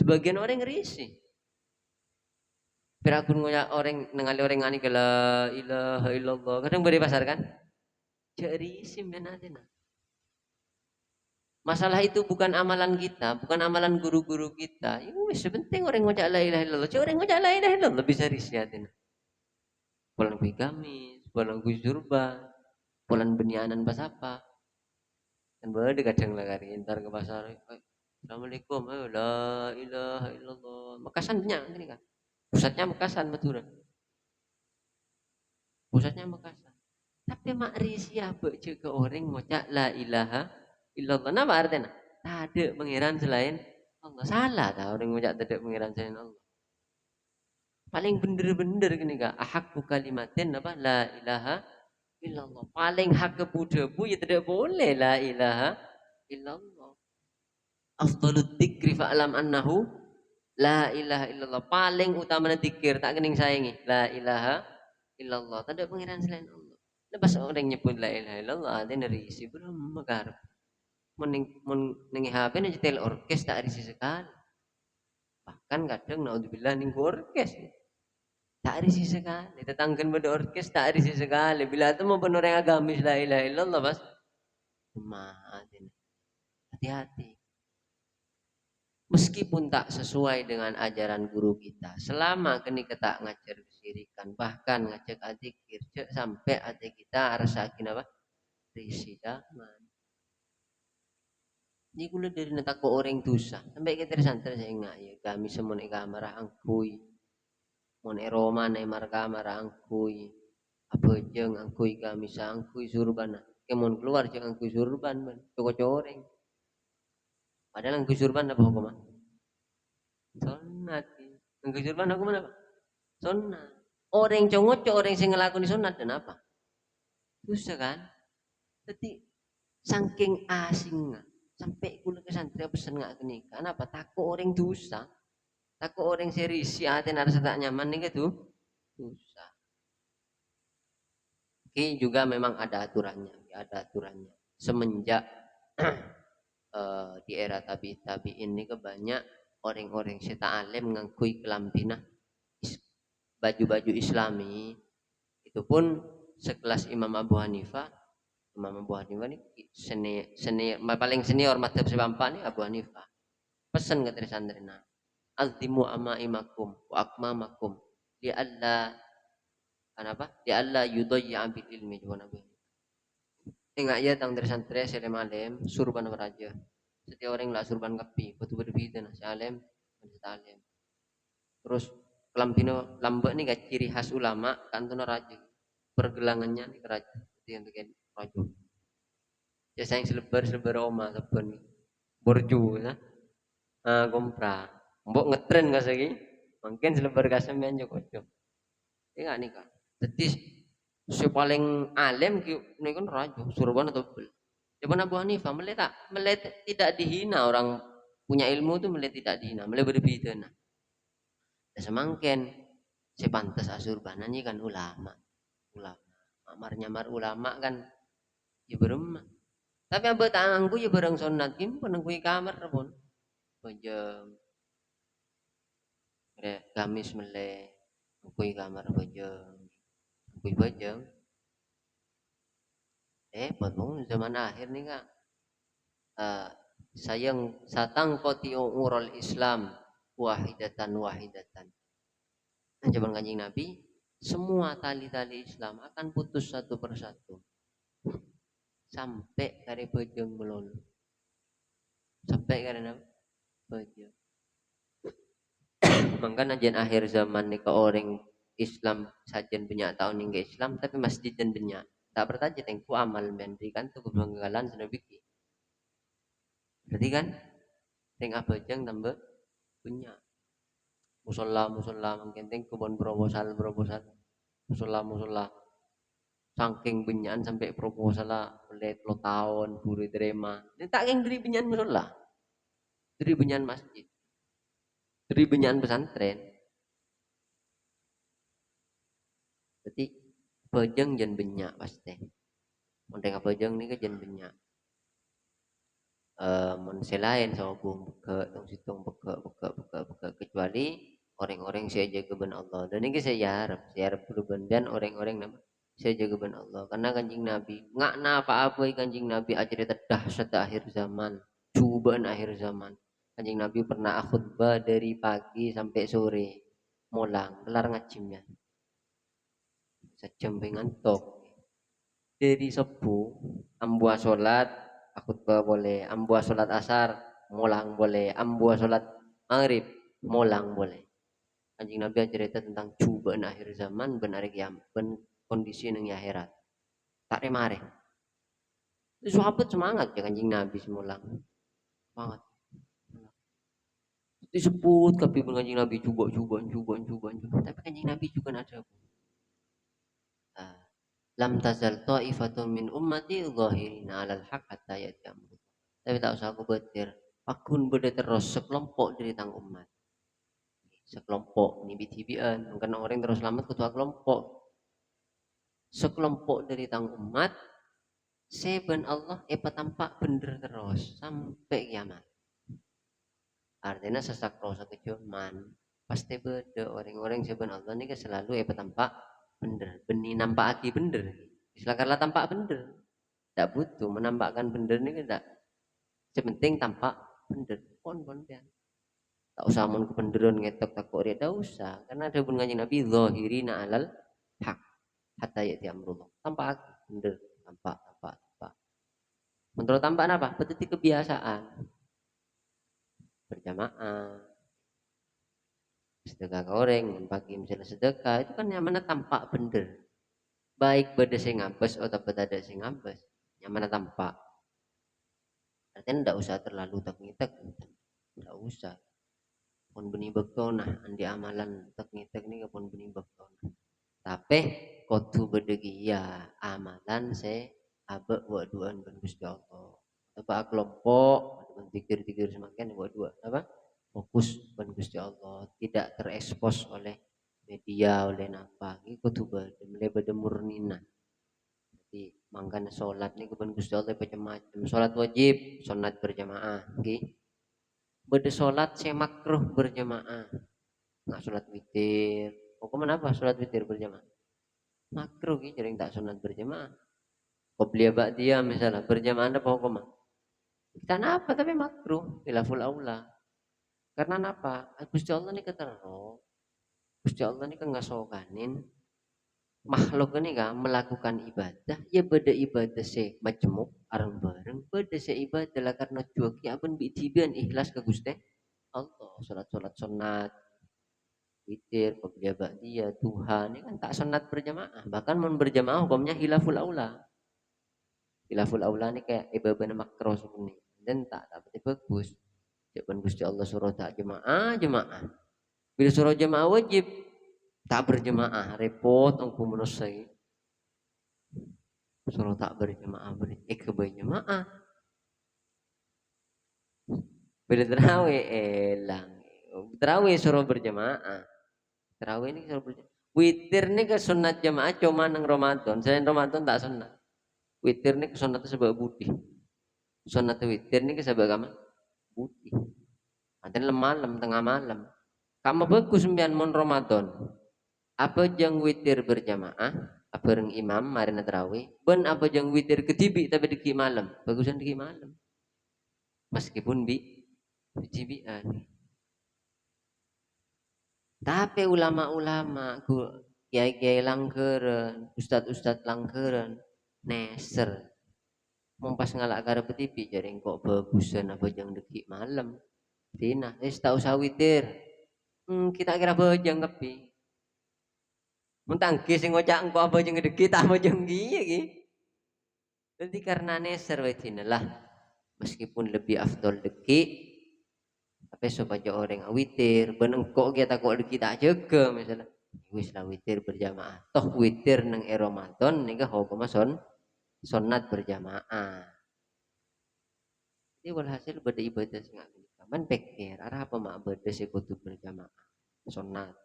Sebagian orang risih. Pirakun ngoyak orang nang alir orang ngani kala ilaha illallah. Kadang beri pasar kan? Cek risih mbian aja. Masalah itu bukan amalan kita, bukan amalan guru-guru kita. Ya wis sepenting orang ngocak la ilaha illallah. Cek orang ngocak la ilaha illallah bisa risih aja. Pulang kui gamis, pulang kui surban, pulang benianan pas apa. Kan berde kadang lah kari ntar ke pasar. Assalamualaikum, ayo la ilaha illallah. Mekasan banyak ini kan. Pusatnya Mekasan Madura. Pusatnya Mekasan. Tapi makri siapa juga orang ngocak la ilaha illallah. Nama artinya? Tak ada pengiran selain Allah. Salah tak orang ngocak tak ada pengiran selain Allah. Paling bener-bener gini kak. Ahakku kalimatin apa? La ilaha illallah. Paling hak kebudebu ya tidak boleh la ilaha illallah. Afdalud dzikri fa'lam annahu la ilaha illallah. Paling utama zikir tak kening sayangi. La ilaha illallah. Tak ada pengiran selain Allah. Lepas orang nyebut la ilaha illallah ada nerisi belum magar. Mening HP nih jetel orkes tak risi sekali. Bahkan kadang naudzubillah ning orkes. Tak risi sekali. Tetanggan pada orkes tak risi sekali. Bila itu mau penuh orang agamis la ilaha illallah pas. Hati-hati. Meskipun tak sesuai dengan ajaran guru kita, selama kini kita ngajar kesirikan, bahkan ngajak adik kirja sampai adik kita rasakin apa? Risi daman. Ini kula dari netako orang dosa, sampai kita santai saya ingat ya, kami semua nek kamar angkui, mon Roma nek mar kamar angkui, apa jeng angkui kami sangkui surban, kemon keluar jeng angkui surban, coko coreng. Padahal angkui surban apa hukumnya? Sunat. Angkui surban hukumnya apa? Sunat. Orang congok orang sing ngelakoni sunat dan apa? Dosa kan? Jadi saking asingnya sampai kula ke santri pesen nggak kini. Kenapa? Takut orang dosa. Takut orang serius si aten harus tak nyaman nih gitu. Dosa. Oke, juga memang ada aturannya, ada aturannya. Semenjak di era tabi ini kebanyak orang-orang seta alim ngakui kelampina baju-baju Islami itu pun sekelas Imam Abu Hanifah. Imam Abu Hanifah ini paling senior madhab sebampa nih Abu Hanifah. Pesan ke santri azimu amaimakum wa akmamakum li alla kenapa? Li alla yudayya bil ilmi juga Nabi. Ingat ya tang dari santri selem alim surban beraja. Setiap orang lah surban kapi, betul-betul beda nah si alim, alim. Terus Kelambino lambek nih gak ciri khas ulama kantuna raja. Pergelangannya nih raja. Itu yang bikin raja. Ya sayang selebar oma saben borju ya. Ah kompra. Mbok ngetren gak sih? Mungkin selebar kasemen yo kocok. Iya nih kak. Jadi si paling alim ini kan raja surban atau bel. Coba Abu Hanifah melihat tidak dihina orang punya ilmu itu melihat tidak dihina, melihat berbeda. Nah, semangken si pantas asurbananya kan ulama, ulama. Nyamar ulama kan ya beremah. Tapi abah tanganku ya bareng sunat kim penengkui kamar pun. Bojong, gamis meleh, kui kamar bojong, kui bojong. Potong zaman akhir nih kak. Eh, sayang satang koti urul Islam wahidatan wahidatan. Nah, zaman kanjeng Nabi, semua tali-tali Islam akan putus satu persatu sampai kare bojong melulu. Sampai karena bojong. Maka najan akhir zaman nih ke orang Islam sajen banyak tahun hingga Islam tapi masjid dan banyak. Tak bertaji tengku amal mendirikan tuh kebanggalan sudah bikin. Berarti kan teng abajang tambah punya musola mungkin teng kebun proposal musola saking benyakan sampai proposal lah oleh lo tahun buru terima ini tak yang dari benyakan musola dari benyakan masjid dari benyakan pesantren jadi bajang jan benyak pasti mondeng bajang ni ke jan benyak mun selain sama bung beke tong situng beke kecuali orang-orang saya jaga ben Allah dan ini saya harap berbendan orang-orang nama saya jaga ben Allah karena kanjing Nabi nggak apa-apa kanjing Nabi ajaran dahsyat akhir zaman cobaan akhir zaman kanjing Nabi pernah khutbah dari pagi sampai sore mulang kelar ngajimnya sejam ngantuk dari sepuh ambua sholat khutbah boleh ambua sholat asar mulang boleh ambua sholat maghrib mulang boleh anjing Nabi cerita tentang cobaan akhir zaman benar kiamat ben kondisi yang akhirat tak remare sahabat semangat ya kanjing Nabi semulang semangat disebut tapi kanjing Nabi coba tapi kanjing Nabi juga ada lam tazal ta'ifatun min ummati zahirina 'alal haq hatta ya'ti amrullah. Tapi tak usah aku betir. Akun beda terus sekelompok dari tang umat. Sekelompok ini bitibian, karena orang terus selamat ketua kelompok. Sekelompok dari tang umat seben Allah tampak bener terus sampai kiamat. Artinya sesak rosa kecuman pasti beda orang-orang seben Allah ini selalu tampak bener. Benih nampak aki bener. Istilah tampak bener. Tidak butuh menampakkan bener ini tidak. Sepenting tampak bener. Pon ya. Tak usah mun kependeran ngetok tak kok tidak usah. Karena ada pun kanjeng Nabi zahirina alal hak hatta ya'ti amrullah. Tampak bener, tampak. Menurut tampak apa? Betul kebiasaan. Berjamaah, sedekah goreng, pagi misalnya sedekah itu kan yang mana tampak bener. Baik beda sing ngabes atau beda ada sing ngabes. Yang mana tampak. Artinya tidak usah terlalu tak tidak usah pun benih bektona andi amalan tak ngitek nih pun benih bektona tapi kudu bedegi ya amalan se abe buat duaan ben Gusti Allah apa kelompok tikir semakin buat dua apa fokus ben Gusti Allah tidak terekspos oleh media oleh napa ini kudu bede murnina jadi mangkana sholat nih ben Gusti Allah macam-macam sholat wajib sholat berjamaah okay? Beda sholat saya makruh berjamaah nggak sholat witir hukuman apa sholat witir berjamaah makruh gitu jadi tak sholat berjamaah qobliyah ba'diyah misalnya berjamaah apa hukuman kita apa tapi makruh khilaful aula karena apa Gusti Allah ini ketero Gusti Allah ini kan nggak sokanin makhluk ini kan melakukan ibadah ya beda ibadah se majemuk areng bareng beda se ibadah lah karena jual kiapan bitibian ikhlas ke Gusti Allah sholat sunat witir, qobliyah ba'diyah, duha ini kan tak sunat berjamaah. Bahkan mau berjamaah hukumnya hilaful aula. Hilaful aula ini kayak ibadah makruh sebenarnya. Dan tak dapat bagus. Jawaban Gusti Allah suruh tak jemaah, jemaah. Bila suruh jemaah wajib tak berjemaah, repot engkau manusia. Suruh tak berjemaah, berjemaah. Bila terawih elang. Terawih suruh berjemaah. Terawih ini suruh berjemaah. Witir ini ke sunat jemaah cuma nang Ramadan. Selain Ramadan tak sunat. Witir ini ke sunat sebab budi. Sunat witir ini ke sebab apa? Budi. Ada malam tengah malam. Kamu bagus sembilan mon Ramadan. Apa jang witir berjamaah? Apa reng imam marina terawih? Ben apa jang witir ketibi tapi di malam? Bagusan di malam. Meskipun bijibian. Tapi ulama-ulama kiai-kiai langkeren, ustad-ustad langkeren, neser. Mompas ngalak karo petipi jadi kok bagusan apa jang deki malam. Tina, tak usah witir. Kita kira bojang kepi. Mentangki sing ngocak engko apa jeung ngedeki tak apa jeung iki. Jadi karena neser lah meskipun lebih afdol deki tapi supaya orang witir benengkok kita kok deki tak jaga misalnya wis lah witir berjamaah toh witir nang Ramadan nika hukum sunat berjamaah. Jadi walhasil beda ibadah sing man pikir arah apa mak beda sing kudu berjamaah sunat.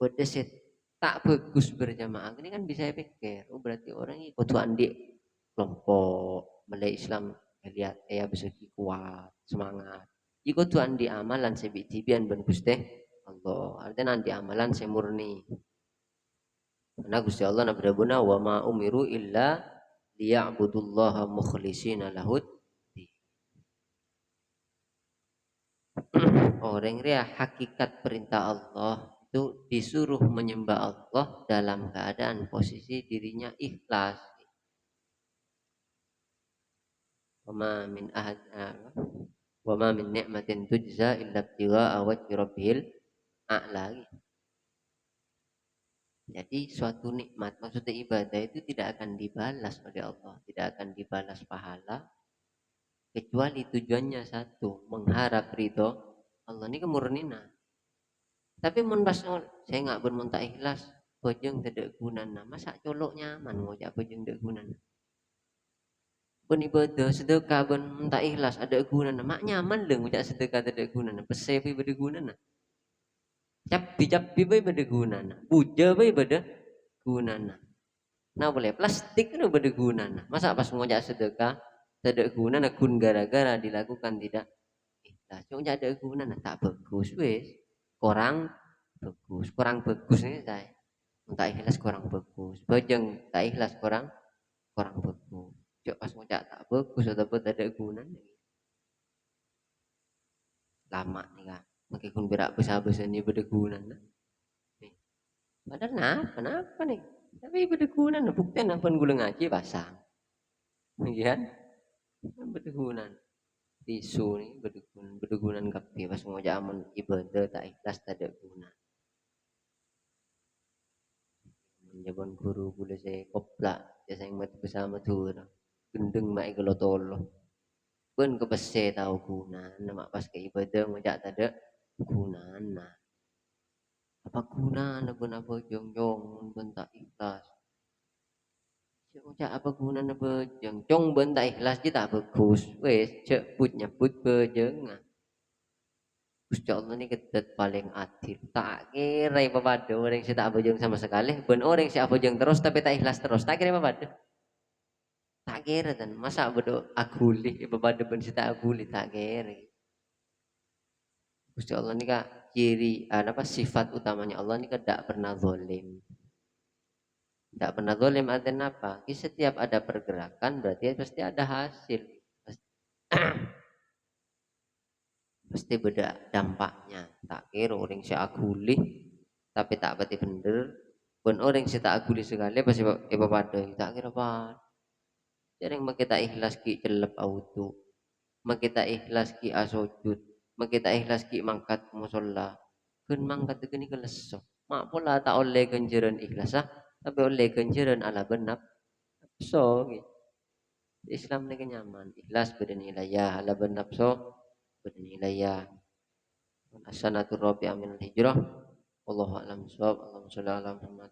Beda sih tak bagus berjamaah ini kan bisa pikir oh berarti orang ini kudu andi kelompok mulai Islam lihat ya bisa kuat semangat ikut tuh andi amalan sebitibian ben Gusti Allah artinya andi amalan semurni karena Gusti Allah nabdabuna wa ma umiru illa liya'budullaha mukhlishina lahud orang ria hakikat perintah Allah itu disuruh menyembah Allah dalam keadaan posisi dirinya ikhlas. Wama min ahad wama min ni'matin tujza illa ibtigha'a wajhi rabbil a'la. Jadi suatu nikmat maksudnya ibadah itu tidak akan dibalas oleh Allah, tidak akan dibalas pahala kecuali tujuannya satu, mengharap ridho Allah ini kemurninan. Tapi mun pas saya nggak bermunta ikhlas, bojeng tidak gunana. Masa colok nyaman ngojak bojeng tidak gunana. Pun ibadah sedekah ben munta ikhlas ada gunana. Mak nyaman deh ngojak sedekah tidak gunana. Pesepi beda gunana. Capi beda gunana. Puja beda gunana. Nah boleh plastik itu beda gunana. Masa pas ngojak sedekah tidak gunana kun gara-gara dilakukan tidak ikhlas. Cuma ada gunana tak bagus wes. Kurang bagus ini saya tak ikhlas kurang bagus bajang tak ikhlas kurang bagus cok pas ngucap tak bagus ataupun tak ada gunanya lama nih kan meskipun berak besar ini berguna nih padahal kenapa nih tapi berguna bukti pun gula ngaji pasang kan berguna tisu nih berguna kapi pas ngucap aman ibadah tak ikhlas tak ada guna menjabon guru boleh saya koplak saya yang mati bersama tuh gendeng mak kalau tolo pun kebese tahu guna nama pas ke ibadah ngajak tada guna nah apa guna na pun apa jong jong bentak ikhlas ngajak apa guna na bejeng jong bentak ikhlas kita bagus wes cek put nyebut bejeng Gusti Allah ini kedet paling adil tak kira apa orang si tak bejeng sama sekali ben orang si bejeng terus tapi tak ikhlas terus tak kira apa tak kira dan masa bodoh aguli bepada ben si tak aguli tak kira Gusti Allah ini kak ciri apa sifat utamanya Allah ini tidak pernah zalim tidak pernah zalim artinya apa setiap ada pergerakan berarti pasti ada hasil pasti beda dampaknya tak kira orang si aguli tapi tak berarti bener pun orang si tak aguli sekali pasti pada tak kira apa jadi yang kita ikhlas ki celep auto kita ikhlas ki asojud kita ikhlas ki mangkat musola keun mangkat gini kelesok. Mak pula tak oleh genjeren ikhlas tapi oleh genjeren ala benap. So, gitu. Islam ni nyaman. Ikhlas bernilai ya, ala benap so bernilai ya. Asanatul rabi amin hijrah. Wallahu a'lam bishawab. Allahumma shalli ala Muhammad.